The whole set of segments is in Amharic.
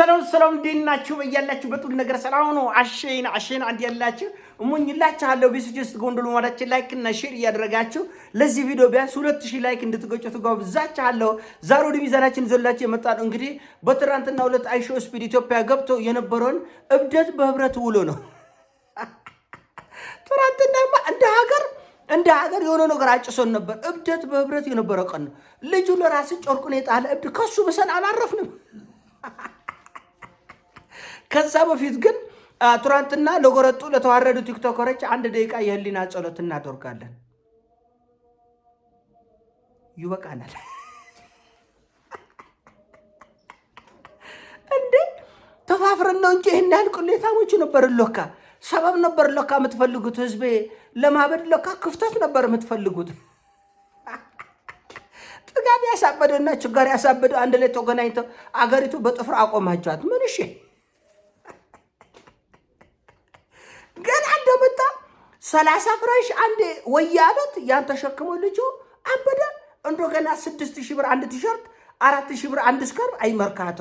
ሰላም ዲናችሁ በያላችሁ በጥሩ ነገር ሰላም ነው። አሸና አንድ ያላችሁ እሞኝላችኋለሁ። ቢስጅስ ጎንደሉ ማዳችን ላይክ እና ሼር እያደረጋችሁ ለዚህ ቪዲዮ ቢያንስ 2000 ላይክ እንድትገጩት ጋብዛችኋለሁ። ዛሬ ወደ ሚዛናችን ይዘላችሁ የመጣነው እንግዲህ በትናንትናው ዕለት አይሾ ስፒድ ኢትዮጵያ ገብቶ የነበረውን እብደት በህብረት ውሎ ነው። ትናንትናማ እንደ ሀገር የሆነ ነገር አጭሶን ነበር። እብደት በህብረት የነበረ ቀን ነው። ልጁ ለራስ ጨርቁን የጣለ እብድ ከሱ በሰን አላረፍንም። ከዛ በፊት ግን ትናንትና ለጎረጡ ለተዋረዱ ቲክቶከሮች 1 ደቂቃ የህሊና ጸሎት እናደርጋለን። ይበቃናል እንዴ! ተፋፍረን ነው እንጂ ይሄን ያህል ቅሌታሞች ነበር። ለካ ሰበብ ነበር ለካ የምትፈልጉት። ህዝቤ ለማበድ ለካ ክፍተት ነበር የምትፈልጉት። ጥጋብ ያሳበደና ችጋር ያሳበደ አንድ ላይ ተገናኝተው አገሪቱ በጥፍር አቆማቻት። ምን እሺ ገና እንደመጣ 30 ፍራሽ አንዴ ወያለት ያን ተሸክሞ ልጁ አበደ። እንደገና 6000 ብር አንድ ቲሸርት 4000 ብር አንድ ስካርፍ። አይመርካቶ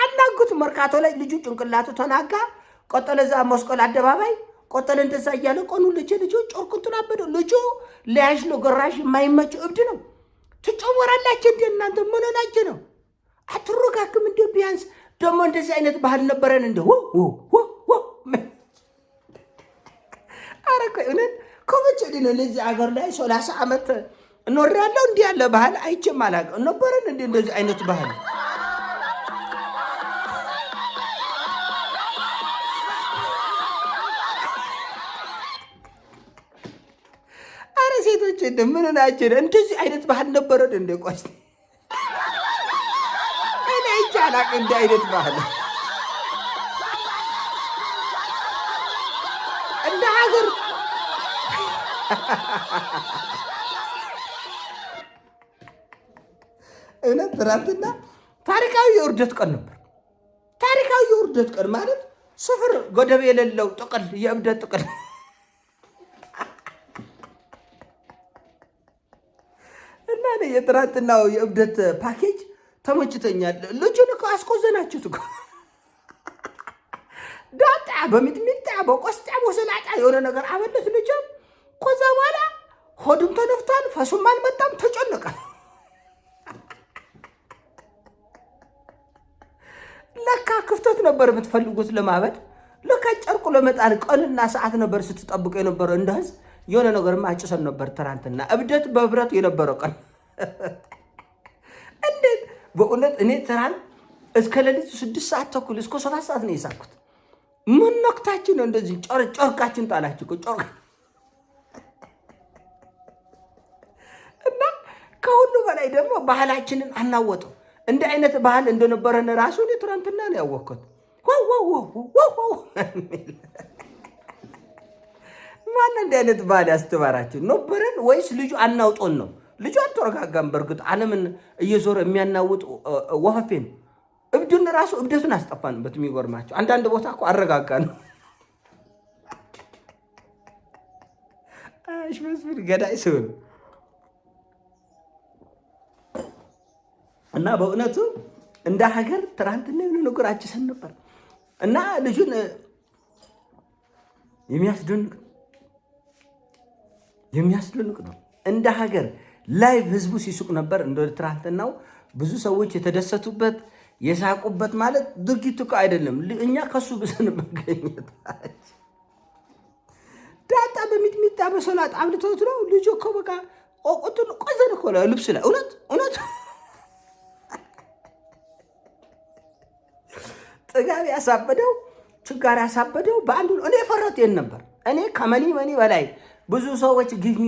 አናጉት መርካቶ ላይ ልጁ ጭንቅላቱ ተናጋ። ቆጠለ እዛ መስቀል አደባባይ ቆጠለ። እንደዛ እያለ ቆኑ ልጁ ጮርኩንቱን አበደ። ልጁ ለያዥ ነው ገራሽ የማይመች እብድ ነው። ትጨወራላችሁ እንደ እናንተ ምን ሆናችሁ ነው? አትሮጋክም እንደ ቢያንስ ደግሞ እንደዚህ አይነት ባህል ነበረን እንደ አረከ እውነት ኮመጭ ዲነ ለዚህ አገር ላይ 30 ዓመት ኖር ያለው እንዲህ ያለ ባህል አይቼም አላውቅም ነበረን እንደ እንደዚህ አይነት ባህል። አረ ሴቶች ምን ናቸው? እንደዚህ አይነት ባህል ነበረን እንደ ቆስ አላቅ እንደ አይነት ባህል እንደ ሀገር እውነት ትናንትና ታሪካዊ የውርደት ቀን ነበር። ታሪካዊ የውርደት ቀን ማለት ስፍር ገደብ የሌለው ጥቅል የእብደት ጥቅል እና የትናንትናው የእብደት ፓኬጅ ተመችተኛል። ልጁን እኮ አስቆዘናችሁት እኮ ዳጣ በሚጥሚጣ በቆስጣ በሰላጣ የሆነ ነገር አበለት ልጁ። ከዛ በኋላ ሆዱም ተነፍቷል፣ ፈሱም አልመጣም፣ ተጨነቀ። ለካ ክፍተት ነበር የምትፈልጉት ለማበድ። ለካ ጨርቁ ለመጣል ቀንና ሰዓት ነበር ስትጠብቁ የነበረው። እንደ ህዝብ የሆነ ነገርማ አጭሰን ነበር ትናንትና። እብደት በህብረት የነበረው ቀን እንዴት በእውነት እኔ ትናንት እስከ ሌሊቱ 6 ሰዓት ተኩል እስከ 7 ሰዓት ነው የሳኩት። ምን ነክታችን ነው እንደዚህ ጨርቃችን ጣላችሁ እኮ ጨርቅ። እና ከሁሉ በላይ ደግሞ ባህላችንን አናወጠው። እንደ አይነት ባህል እንደነበረን ራሱ እኔ ትናንትና ነው ያወቅኩት። ማን እንደ አይነት ባህል ያስተማራችሁ ነበረን ወይስ ልጁ አናውጦን ነው? ልጁ አልተረጋጋም። በእርግጥ ዓለምን እየዞረ የሚያናውጥ ወፈፌ ነው። እብዱን ራሱ እብደቱን አስጠፋንበት። የሚጎርማቸው አንዳንድ ቦታ እኮ አረጋጋ ነው። መስፍን ገዳይ ሲሆን እና በእውነቱ እንደ ሀገር ትናንትና የሆነ ነገር አጭሰን ነበር እና ልጁን የሚያስደንቅ ነው። እንደ ሀገር ላይቭ ህዝቡ ሲሱቅ ነበር። እንደ ትናንትናው ብዙ ሰዎች የተደሰቱበት የሳቁበት ማለት ድርጊቱ እኮ አይደለም። እኛ ከሱ ብሰን መገኘት ዳጣ በሚጥሚጣ በሰላጣ አብልቶት ነው ልጁ እኮ በቃ ቆቁቱን ቆዘን እኮ ልብስ ላይ እውነት ጥጋብ ያሳበደው ችጋር ያሳበደው በአንዱ እኔ ፈረት የን ነበር። እኔ ከመኒ በላይ ብዙ ሰዎች ግቭሚ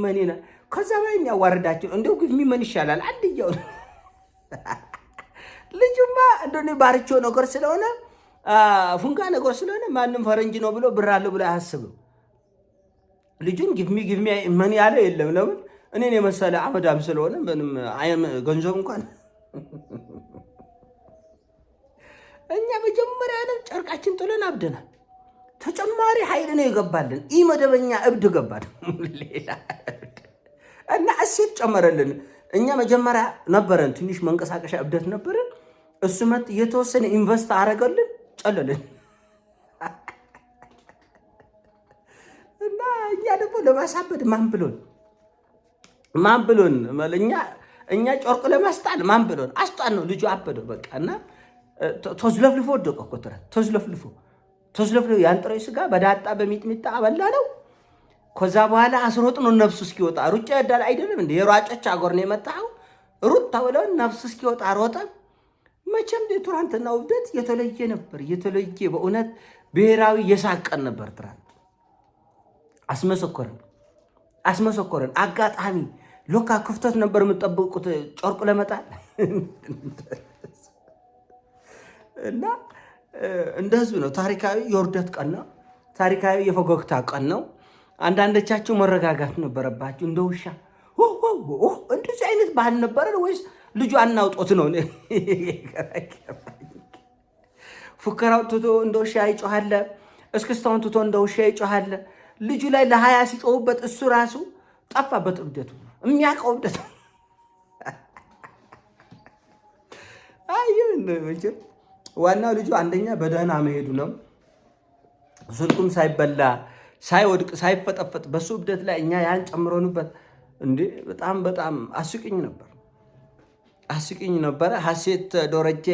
መኒ ነው። ከዛ በላይ ያዋርዳቸው እንደው ግቭሚ መኒ ይሻላል። አንድየው ልጁማ እንደኔ ባርቾ ነገር ስለሆነ ፉንጋ ነገር ስለሆነ ማንም ፈረንጅ ነው ብሎ ብራለ ብሎ አያስብም። ልጁን ግቭሚ መኒ ያለ የለም። ለምን እኔን የመሰለ አመዳም ስለሆነ ምንም ገንዘብ እንኳን እኛ መጀመሪያ ነው ጨርቃችን ጥለን አብደናል። ተጨማሪ ኃይል ነው የገባልን። መደበኛ እብድ ገባል ሌላ እና እሴት ጨመረልን። እኛ መጀመሪያ ነበረን ትንሽ መንቀሳቀሻ እብደት ነበረን። እሱ መጥ የተወሰነ ኢንቨስት አረገልን ጨለልን እና እኛ ደግሞ ለማሳበድ ማን ብሎን እኛ ጨርቅ ለማስጣል ማን ብሎን አስጣን ነው። ልጁ አበደው በቃ እና ተዝለፍልፎ ወደቀ እኮ ተዝለፍልፎ ያንጥሬ ስጋ በዳጣ በሚጥሚጣ አበላ ነው። ከዛ በኋላ አስሮጥ ነው ነፍሱ እስኪወጣ። ሩጫ ያዳል አይደለም እንዴ? የሯጮች አገር ነው የመጣው። ሩጥ ተብለው ነፍሱ እስኪወጣ ሮጠ። መቼም የትናንትና ውብደት የተለየ ነበር። የተለየ በእውነት ብሔራዊ የሳቀን ነበር። ትናንት አስመሰኮረን። አጋጣሚ ሎካ ክፍተት ነበር የምጠብቁት ጨርቁ ለመጣል እና እንደ ህዝብ ነው። ታሪካዊ የውርደት ቀን ነው። ታሪካዊ የፈገግታ ቀን ነው። አንዳንዶቻችሁ መረጋጋት ነበረባችሁ። እንደ ውሻ እንደዚህ አይነት ባህል ነበረ ወይስ ልጁ አናውጦት ነው? ፉከራው ትቶ እንደ ውሻ ይጮሃለ፣ እስክስታውን ትቶ እንደ ውሻ ይጮሃለ። ልጁ ላይ ለሀያ ሲጮሁበት እሱ ራሱ ጠፋበት። እብደቱ የሚያውቀው እብደቱ ዋናው ልጁ አንደኛ በደህና መሄዱ ነው። ስልኩም ሳይበላ ሳይወድቅ ሳይፈጠፈጥ በሱ እብደት ላይ እኛ ያን ጨምረንበት እንዴ በጣም አስቂኝ ነበረ። ሀሴት ደረጀ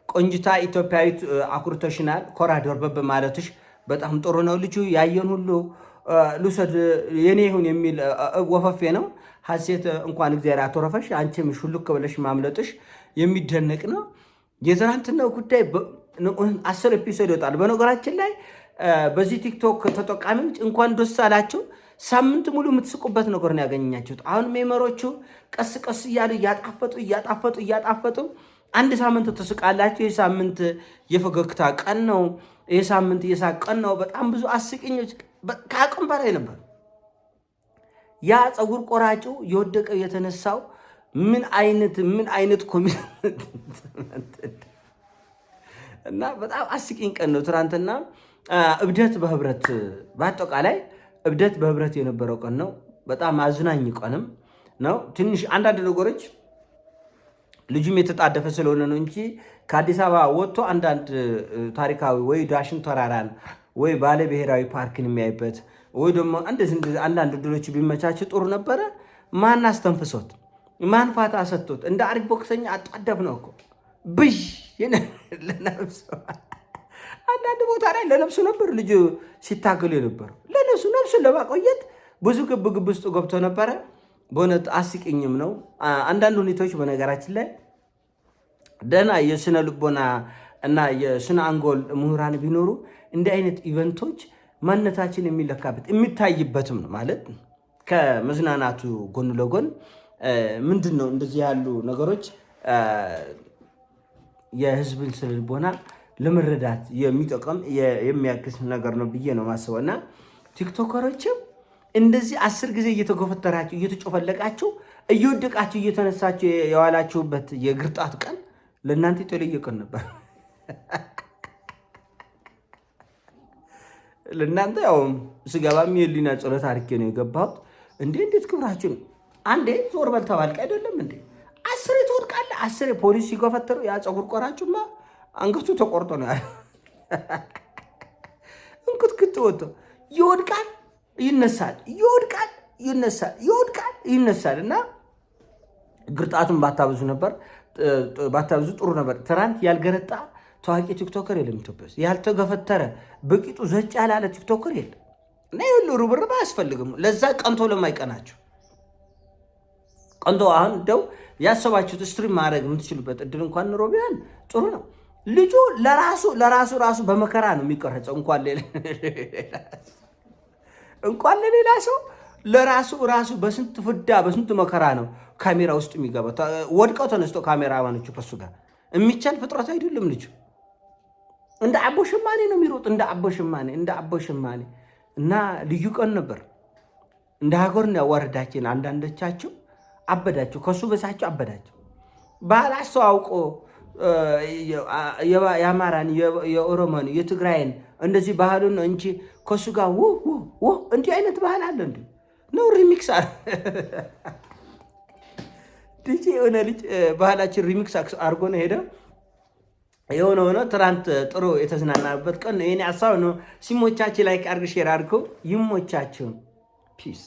ቆንጅታ ኢትዮጵያዊት አኩርተሽናል። ኮራ ደርበብ ማለትሽ በጣም ጥሩ ነው። ልጁ ያየን ሁሉ ልውሰድ የኔ ይሁን የሚል ወፈፌ ነው። ሀሴት እንኳን እግዚአብሔር አተረፈሽ። አንቺም ሹልክ ብለሽ ማምለጥሽ የሚደነቅ ነው። የትናንትናው ጉዳይ 10 ኤፒሶድ ይወጣል። በነገራችን ላይ በዚህ ቲክቶክ ተጠቃሚዎች እንኳን ደስ አላችሁ። ሳምንት ሙሉ የምትስቁበት ነገር ነው ያገኛችሁት። አሁን ሜመሮቹ ቀስ ቀስ እያሉ እያጣፈጡ አንድ ሳምንት ትስቃላችሁ። ይህ ሳምንት የፈገግታ ቀን ነው። ይህ ሳምንት የሳቅ ቀን ነው። በጣም ብዙ አስቂኞች ከአቅም በላይ ነበር። ያ ፀጉር ቆራጩ የወደቀው የተነሳው ምን አይነት ኮሚቴ እና በጣም አስቂኝ ቀን ነው ትናንትና። እብደት በህብረት በአጠቃላይ እብደት በህብረት የነበረው ቀን ነው። በጣም አዝናኝ ቀንም ነው። ትንሽ አንዳንድ ነገሮች ልጁም የተጣደፈ ስለሆነ ነው እንጂ ከአዲስ አበባ ወጥቶ አንዳንድ ታሪካዊ ወይ ዳሽን ተራራን ወይ ባለ ብሔራዊ ፓርክን የሚያይበት ወይ ደግሞ አንዳንድ ድሎች ቢመቻች ጥሩ ነበረ። ማን አስተንፍሶት ማን ፋታ ሰጥቶት እንደ አሪፍ ቦክሰኛ አጣደፍ ነው እኮ ብይ ለነፍሱ አንዳንድ ቦታ ላይ ለነፍሱ ነበር ልጁ ሲታገሉ የነበረው ነፍሱን ለማቆየት ብዙ ግብ ውስጥ ገብቶ ነበረ። በእውነት አስቂኝም ነው። አንዳንድ ሁኔታዎች በነገራችን ላይ ደህና የስነ ልቦና እና የስነ አንጎል ምሁራን ቢኖሩ እንዲህ አይነት ኢቨንቶች ማንነታችን የሚለካበት የሚታይበትም ነው ማለት ከመዝናናቱ ጎን ለጎን ምንድን ነው እንደዚህ ያሉ ነገሮች የህዝብን ስነ ልቦና ለመረዳት የሚጠቅም የሚያግዝ ነገር ነው ብዬ ነው ማስበው። እና ቲክቶከሮችም እንደዚህ 10 ጊዜ እየተጎፈተራችሁ እየተጮፈለቃችሁ እየወደቃችሁ እየተነሳችሁ የዋላችሁበት የግርጣት ቀን ለእናንተ የተለየ ቀን ነበር። ለእናንተ ያው ስገባም የህሊና ጸሎት አድርጌ ነው የገባሁት። እንዴት ክብራችን አንዴ ዞር በል ተባልክ አይደለም እንዴ? 10 ትወድቃለህ። 10 ፖሊስ ሲጎፈተሩ ያ ፀጉር ቆራጩማ አንገቱ ተቆርጦ ነው እንክትክት ወጥቶ ይወድቃል ይነሳል፣ ይወድቃል ይነሳል። እና ግርጣቱን ባታብዙ ጥሩ ነበር። ትናንት ያልገረጣ ታዋቂ ቲክቶከር የለም ኢትዮጵያ ውስጥ። ያልተገፈተረ በቂጡ ዘጭ ያላለ ቲክቶከር የለም። እና ይሁሉ ርብርብ አያስፈልግም። ለዛ ቀንቶ ለማይቀናቸው ቀንቶ አሁን እንደው ያሰባችሁት ስትሪም ማድረግ የምትችሉበት እድል እንኳን ኑሮ ቢሆን ጥሩ ነው። ልጁ ለራሱ በመከራ ነው የሚቀረጸው። እንኳን ለሌላ ሰው ለራሱ በስንት ፍዳ በስንት መከራ ነው ካሜራ ውስጥ የሚገባ። ወድቀው ተነስቶ ካሜራማኖቹ ከሱ ጋር የሚቻል ፍጥረት አይደለም። ልጁ እንደ አቦ ሸማኔ ነው የሚሮጥ፣ እንደ አቦ ሸማኔ እና ልዩ ቀን ነበር። እንደ ሀገር ነው ያዋርዳችን። አንዳንዶቻቸው አበዳቸው፣ ከሱ በሳቸው አበዳቸው። ባህል አስተዋውቆ የአማራን የኦሮሞን የትግራይን እንደዚህ ባህሉን ነው እንጂ ከሱ ጋር እንዲህ አይነት ባህል አለ እንዲ ነው ሪሚክስ ዲጄ የሆነ ልጅ ባህላችን ሪሚክስ አድርጎ ነው ሄደው የሆነ ሆነ ትናንት ጥሩ የተዝናናበት ቀን የኔ ሀሳብ ነው። ሲሞቻችሁ ላይክ አድርግ ሼር አድርገው ይሞቻችሁ ፒስ